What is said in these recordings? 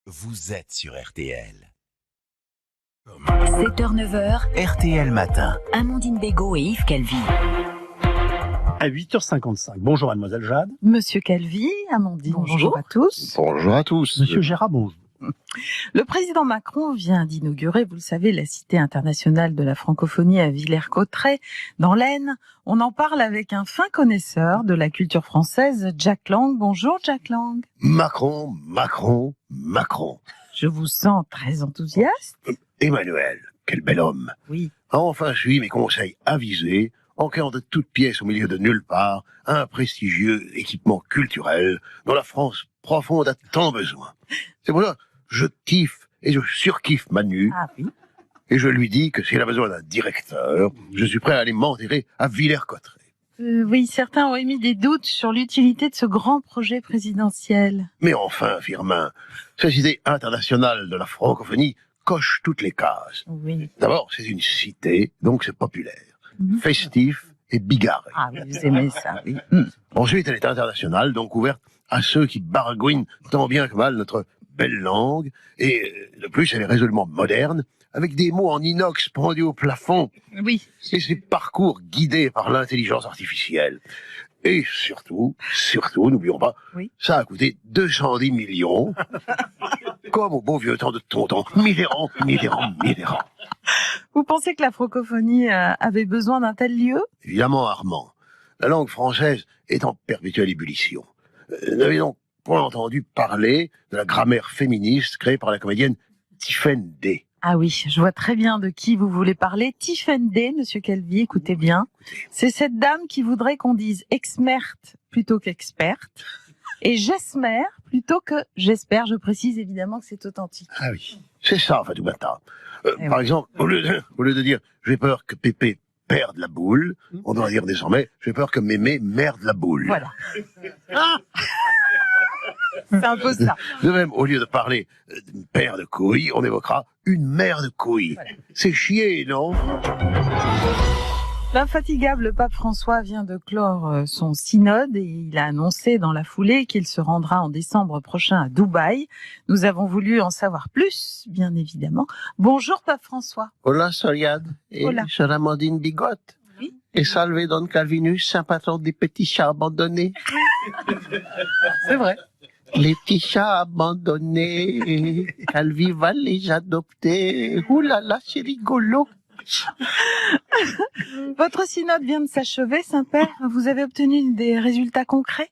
Vous êtes sur RTL. 7h-9h, RTL Matin. Amandine Bégaud et Yves Calvi. À 8h55. Bonjour mademoiselle Jade. Monsieur Calvi, Amandine, bonjour à tous. Bonjour à tous. Monsieur Gérard, bonjour. Le président Macron vient d'inaugurer, vous le savez, la Cité internationale de la francophonie à Villers-Cotterêts, dans l'Aisne. On en parle avec un fin connaisseur de la culture française, Jack Lang. Bonjour Jack Lang. Macron, Macron, Macron. Je vous sens très enthousiaste. Emmanuel, quel bel homme. Oui. A enfin suivi mes conseils avisés, en cœur de toute pièce au milieu de nulle part, un prestigieux équipement culturel dont la France profonde a tant besoin. C'est pour ça je kiffe et je surkiffe Manu. Ah oui. Et je lui dis que s'il a besoin d'un directeur, je suis prêt à aller m'enterrer à Villers-Cotterêts. Oui, certains ont émis des doutes sur l'utilité de ce grand projet présidentiel. Mais enfin, Firmin, cette Cité internationale de la francophonie coche toutes les cases. Oui. D'abord, c'est une cité, donc c'est populaire, festif et bigarré. Ah oui, vous aimez ça, oui. Ensuite, elle est internationale, donc ouverte à ceux qui baragouinent tant bien que mal notre belle langue. Et de plus, elle est résolument moderne, avec des mots en inox pendus au plafond. Oui. Et ses parcours guidés par l'intelligence artificielle. Et surtout, n'oublions pas, Oui. ça a coûté 210 millions. Comme au bon vieux temps de Tonton. Mitterrand. Vous pensez que la francophonie avait besoin d'un tel lieu? Évidemment, Armand. La langue française est en perpétuelle ébullition. N'avez donc pas entendu parler de la grammaire féministe créée par la comédienne Tiffaine Day. Ah oui, je vois très bien de qui vous voulez parler. Tiffaine Day, monsieur Calvi, écoutez bien. C'est cette dame qui voudrait qu'on dise experte plutôt qu'experte et j'esmer plutôt que j'espère. Je précise évidemment que c'est authentique. Ah oui. C'est ça, Fatoumata. Eh Par oui. exemple, au lieu de dire j'ai peur que Pépé perde la boule, on doit dire désormais j'ai peur que Mémé merde la boule. Voilà. C'est un peu ça. De même, au lieu de parler d'une paire de couilles, on évoquera une mère de couilles. Voilà. C'est chier, non? L'infatigable pape François vient de clore son synode et il a annoncé dans la foulée qu'il se rendra en décembre prochain à Dubaï. Nous avons voulu en savoir plus, bien évidemment. Bonjour pape François. Hola, Soriade, et Hola. Sœur Amandine Bigotte. Oui. Et salve Don Calvinus, saint patron des petits chats abandonnés. C'est vrai. Les petits chats abandonnés, Calvi va les adopter. Ouh là là, c'est rigolo. Votre synode vient de s'achever, Saint-Père. Vous avez obtenu des résultats concrets?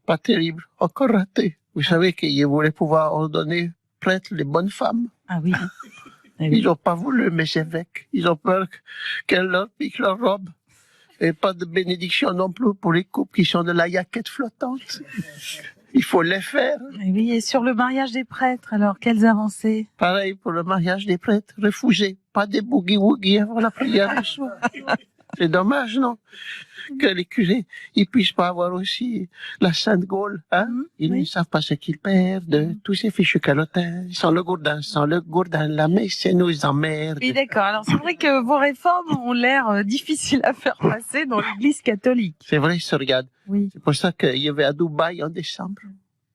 Pas terrible, encore raté. Vous savez qu'ils voulaient pouvoir ordonner prêtre les bonnes femmes. Ah oui. Ah oui. Ils n'ont pas voulu, mes évêques. Ils ont peur qu'elles leur piquent leur robe. Et pas de bénédiction non plus pour les couples qui sont de la yaquette flottante. Il faut les faire. Et oui, et sur le mariage des prêtres, alors, quelles avancées? Pareil pour le mariage des prêtres, refusé. Pas des boogie-woogie avant la prière du soir. C'est dommage, non? Que les curés, ils puissent pas avoir aussi la Sainte Gaule, hein? Ils oui. ne savent pas ce qu'ils perdent. Tous ces fichus calotins, sans le gourdin, la messe nous emmerde. Oui, d'accord. Alors, c'est vrai que vos réformes ont l'air difficiles à faire passer dans l'Église catholique. C'est vrai, ça regarde. Oui. C'est pour ça qu'il y avait à Dubaï en décembre.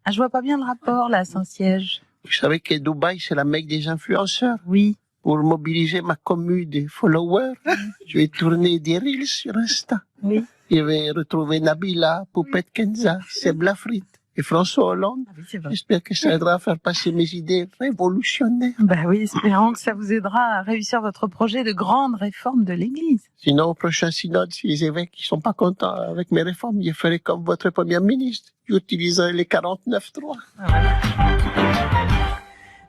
Ah, je vois pas bien le rapport, là, Saint-Siège. Vous savez que Dubaï, c'est la mecque des influenceurs. Oui. Pour mobiliser ma commune de followers, je vais tourner des reels sur Insta. Oui. Je vais retrouver Nabila, Poupette Kenza, Seb Lafrite et François Hollande. Ah oui, c'est vrai. J'espère que ça aidera à faire passer mes idées révolutionnaires. Bah oui, espérons que ça vous aidera à réussir votre projet de grande réforme de l'Église. Sinon, au prochain synode, si les évêques ne sont pas contents avec mes réformes, je ferai comme votre premier ministre. J'utiliserai les 49.3.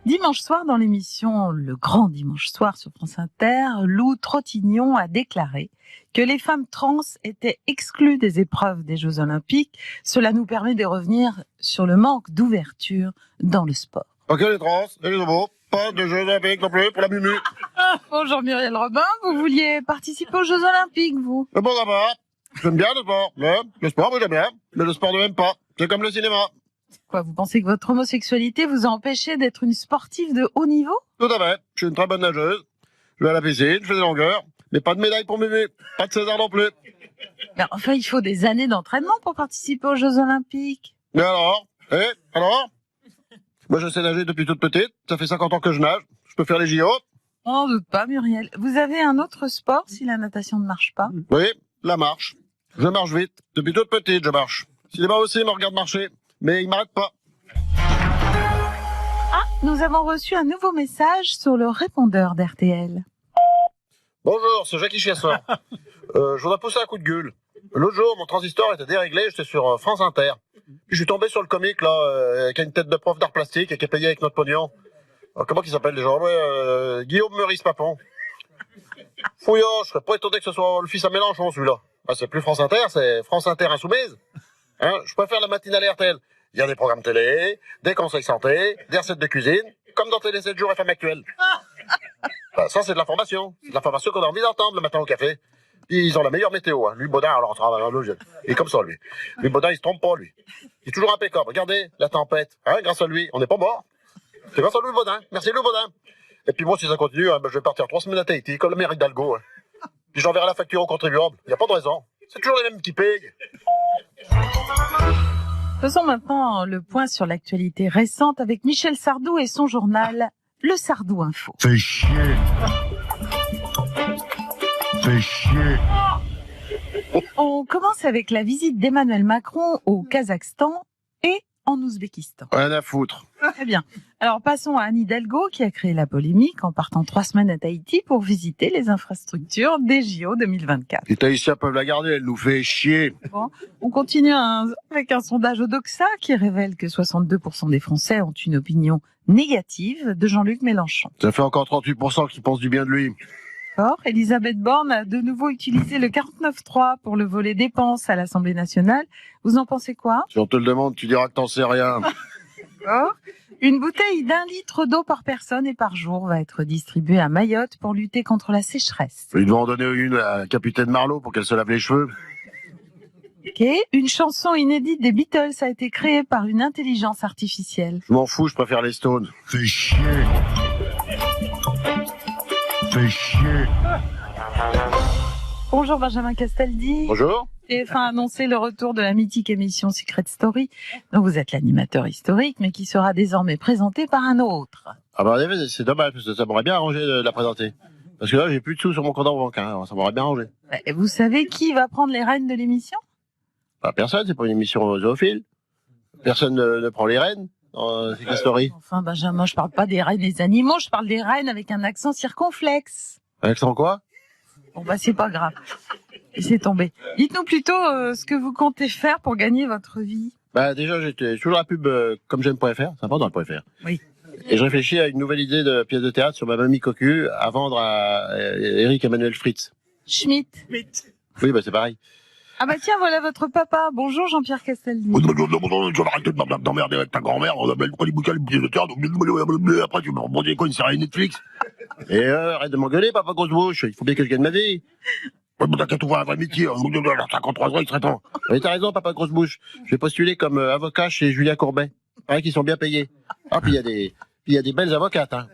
Dimanche soir, dans l'émission Le Grand Dimanche Soir sur France Inter, Lou Trottignon a déclaré que les femmes trans étaient exclues des épreuves des Jeux Olympiques. Cela nous permet de revenir sur le manque d'ouverture dans le sport. Ok, les trans et les homos, pas de jeux olympiques non plus pour la mumu. Bonjour Muriel Robin, vous vouliez participer aux Jeux Olympiques, vous? Mais pourquoi pas? J'aime bien le sport. Le sport, moi j'aime bien. Mais le sport ne m'aime pas. C'est comme le cinéma. Quoi, vous pensez que votre homosexualité vous a empêché d'être une sportive de haut niveau? Tout à fait. Je suis une très bonne nageuse. Je vais à la piscine, je fais des longueurs. Mais pas de médaille pour m'aimer. Pas de César non plus. Mais enfin, il faut des années d'entraînement pour participer aux Jeux Olympiques. Mais alors? Alors? Moi, je sais nager depuis toute petite. Ça fait 50 ans que je nage. Je peux faire les JO. On n'en doute pas, Muriel. Vous avez un autre sport si la natation ne marche pas? Oui, la marche. Je marche vite. Depuis toute petite, je marche. Si les bas aussi me regardent marcher, mais ils m'arrêtent pas. Ah, nous avons reçu un nouveau message sur le répondeur d'RTL. Bonjour, c'est Jackie Chiasson. Je voudrais pousser un coup de gueule. L'autre jour, mon transistor était déréglé, j'étais sur France Inter. Puis je suis tombé sur le comique, là, qui a une tête de prof d'art plastique et qui est payé avec notre pognon. Comment qu'il s'appelle, les gens? Guillaume Meurice Papon. Fouillon, je serais pas étonné que ce soit le fils à Mélenchon, celui-là. Ah, c'est plus France Inter, c'est France Inter Insoumise. Hein, je préfère la matinale RTL. Il y a des programmes télé, des conseils santé, des recettes de cuisine, comme dans Télé 7 jours FM actuel. Ben, ça, c'est de l'information. C'est de l'information qu'on a envie d'entendre le matin au café. Puis ils ont la meilleure météo, hein. Lui, Baudin, alors, il est comme ça, lui. Lui, Baudin, il se trompe pas, lui. Il est toujours impeccable. Regardez, la tempête. Hein, grâce à lui, on n'est pas mort. C'est grâce à Louis Baudin. Merci, Louis Baudin. Et puis moi, si ça continue, hein, ben, je vais partir 3 semaines à Tahiti, comme le maire Hidalgo. Hein. Puis j'enverrai la facture aux contribuables. Il n'y a pas de raison. C'est toujours les mêmes qui payent. Faisons maintenant le point sur l'actualité récente avec Michel Sardou et son journal Le Sardou Info. Fais chier. Fais chier. On commence avec la visite d'Emmanuel Macron au Kazakhstan et en Ouzbékistan. Rien à foutre. Très bien. Alors passons à Anne Hidalgo qui a créé la polémique en partant 3 semaines à Tahiti pour visiter les infrastructures des JO 2024. Les Tahitiens peuvent la garder, elle nous fait chier. Bon, on continue avec un sondage Odoxa qui révèle que 62% des Français ont une opinion négative de Jean-Luc Mélenchon. Ça fait encore 38% qui pensent du bien de lui. Or, Elisabeth Borne a de nouveau utilisé le 49.3 pour le volet dépenses à l'Assemblée nationale. Vous en pensez quoi? Si on te le demande, tu diras que t'en sais rien. Or, une bouteille d'1 litre d'eau par personne et par jour va être distribuée à Mayotte pour lutter contre la sécheresse. Ils vont en donner une à Capitaine Marlowe pour qu'elle se lave les cheveux. Ok, une chanson inédite des Beatles a été créée par une intelligence artificielle. Je m'en fous, je préfère les Stones. Fais chier. Fais chier. Bonjour Benjamin Castaldi. Bonjour. TF1 a annoncé le retour de la mythique émission Secret Story, dont vous êtes l'animateur historique, mais qui sera désormais présenté par un autre. Ah bah c'est dommage, parce que ça m'aurait bien arrangé de la présenter. Parce que là, j'ai plus de sous sur mon compte en banque, hein. Ça m'aurait bien arrangé. Et vous savez qui va prendre les rênes de l'émission? Bah personne, c'est pas une émission zoophile. Personne ne prend les rênes dans Secret Story. Enfin Benjamin, je parle pas des rênes des animaux, je parle des rênes avec un accent circonflexe. Accent quoi? Bon bah c'est pas grave. C'est tombé. Dites-nous plutôt ce que vous comptez faire pour gagner votre vie. Bah déjà, j'étais toujours la pub comme j'aime.fr, c'est important le .fr. Oui. Et je réfléchis à une nouvelle idée de pièce de théâtre sur ma mamie cocu à vendre à Eric Emmanuel Fritz. Schmitt. Oui, bah c'est pareil. Ah bah tiens, voilà votre papa. Bonjour Jean-Pierre Castaldi. Arrête d'emmerder avec ta grand-mère, on appelle pas les bouquins, les pièces de théâtre, après tu me rebondis quoi, une série Netflix. Et arrête de m'engueuler, papa grosse bouche, il faut bien que je gagne ma vie. Ouais, bon, t'as qu'à trouver un vrai métier, 53 ans, il serait temps. Mais t'as raison, papa grosse bouche. Je vais postuler comme avocat chez Julien Courbet. Pareil qu'ils sont bien payés. Ah, puis il y a des belles avocates, hein.